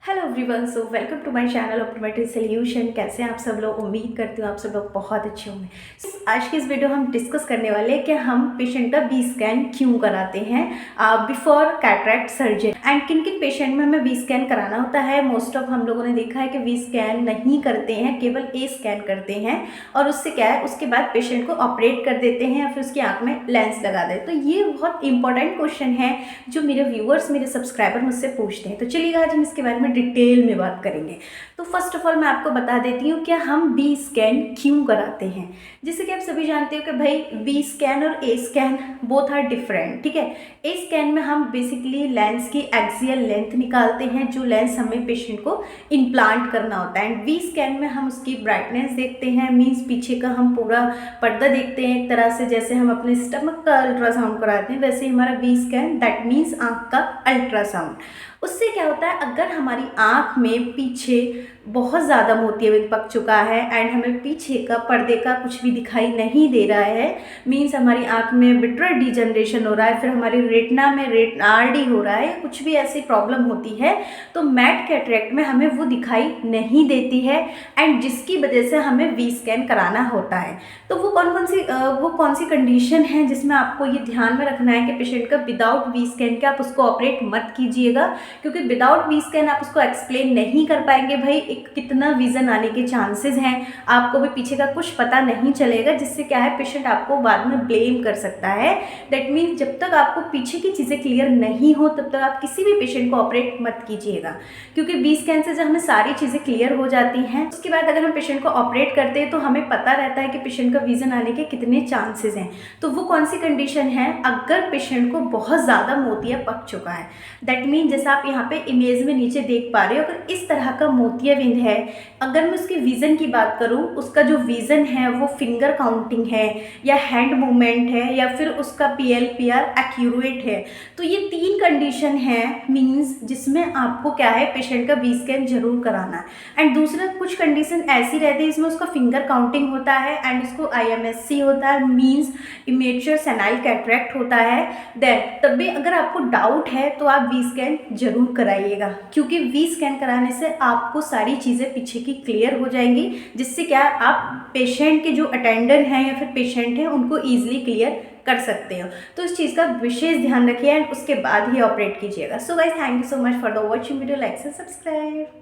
Hello everyone, so welcome to my channel optometry solution. कैसे हैं आप सब लोग? उम्मीद करती हूँ आप सब लोग बहुत अच्छे होंगे। आज की इस वीडियो हम डिस्कस करने वाले हैं कि हम पेशेंट का बी स्कैन क्यों कराते हैं बिफोर कैटरैक्ट सर्जरी एंड किन किन पेशेंट में हमें बी स्कैन कराना होता है। मोस्ट ऑफ हम लोगों ने देखा है कि बी स्कैन नहीं करते हैं, केवल ए स्कैन करते हैं और उससे क्या है, उसके बाद पेशेंट को ऑपरेट कर देते हैं या फिर उसकी आँख में लेंस लगा देते। तो ये बहुत इंपॉर्टेंट क्वेश्चन है जो मेरे व्यूअर्स, मेरे सब्सक्राइबर मुझसे पूछते हैं। तो चलिए आज हम इसके बारे में डिटेल में बात करेंगे। तो फर्स्ट ऑफ ऑल मैं आपको बता देती हूँ कि हम बी स्कैन क्यों कराते हैं। जैसे कि आप सभी जानते हो कि भाई बी स्कैन और ए स्कैन बोथ आर डिफरेंट, ठीक है। ए स्कैन में हम बेसिकली लेंस की एक्सियल लेंथ निकालते हैं, जो लेंस हमें पेशेंट को इम्प्लांट करना होता है। एंड बी स्कैन में हम उसकी ब्राइटनेस देखते हैं, मीन्स पीछे का हम पूरा पर्दा देखते हैं। एक तरह से जैसे हम अपने स्टमक का अल्ट्रासाउंड कराते हैं, वैसे ही हमारा बी स्कैन दैट मीन्स आँख का अल्ट्रासाउंड। उससे क्या होता है, अगर हमारी आँख में पीछे बहुत ज़्यादा मोतियाबिंद पक चुका है एंड हमें पीछे का पर्दे का कुछ भी दिखाई नहीं दे रहा है, मीन्स हमारी आँख में विट्रल डिजनरेशन हो रहा है, फिर हमारी रेटिना में RD हो रहा है, कुछ भी ऐसी प्रॉब्लम होती है, तो मैट कैटरैक्ट में हमें वो दिखाई नहीं देती है एंड जिसकी वजह से हमें बी स्कैन कराना होता है। तो वो कौन सी कंडीशन है जिसमें आपको ये ध्यान में रखना है कि पेशेंट का विदाउट बी स्कैन के आप उसको ऑपरेट मत कीजिएगा, क्योंकि विदाउट बी स्कैन आप उसको एक्सप्लेन नहीं कर पाएंगे भाई एक कितना विजन आने के चांसेस हैं, आपको भी पीछे का कुछ पता नहीं चलेगा, जिससे क्या है पेशेंट आपको बाद में ब्लेम कर सकता है। दैट मीन्स जब तक आपको पीछे की चीज़ें क्लियर नहीं हो तब तक आप किसी भी पेशेंट को ऑपरेट मत कीजिएगा, क्योंकि बी स्कैन से जब हमें सारी चीज़ें क्लियर हो जाती हैं उसके बाद अगर हम पेशेंट को ऑपरेट करते हैं तो हमें पता रहता है कि पेशेंट का विजन आने के कितने चांसेस हैं। तो वो कौन सी कंडीशन है, अगर पेशेंट को बहुत ज़्यादा मोतिया पक चुका है। दैट मीन जैसा आप यहाँ पे इमेज में नीचे देख पा रहे हो, अगर इस तरह का मोतियाबिंद है, अगर मैं उसके विज़न की बात करूँ, उसका जो विज़न है वो फिंगर काउंटिंग है या हैंड मूवमेंट है या फिर उसका PLPR एक्यूरेट है, तो ये 3 कंडीशन है मीन्स जिसमें आपको क्या है पेशेंट का बी स्कैन जरूर कराना है। एंड दूसरा कुछ कंडीशन ऐसी रहती है इसमें उसका फिंगर काउंटिंग होता है एंड इसको IMSC होता है, मीन्स इमेच्योर सेनाइल कैटरैक्ट होता है। देन तब भी अगर आपको डाउट है तो आप बी स्कैन जरूर कराइएगा, क्योंकि बी स्कैन कराने से आपको सारी चीज़ें पीछे की क्लियर हो जाएंगी, जिससे क्या आप पेशेंट के जो अटेंडेंट हैं या फिर पेशेंट हैं उनको ईजिली क्लियर कर सकते हो। तो इस चीज़ का विशेष ध्यान रखिए एंड उसके बाद ही ऑपरेट कीजिएगा। So guys, thank you so much for the watching video, like से सब्सक्राइब।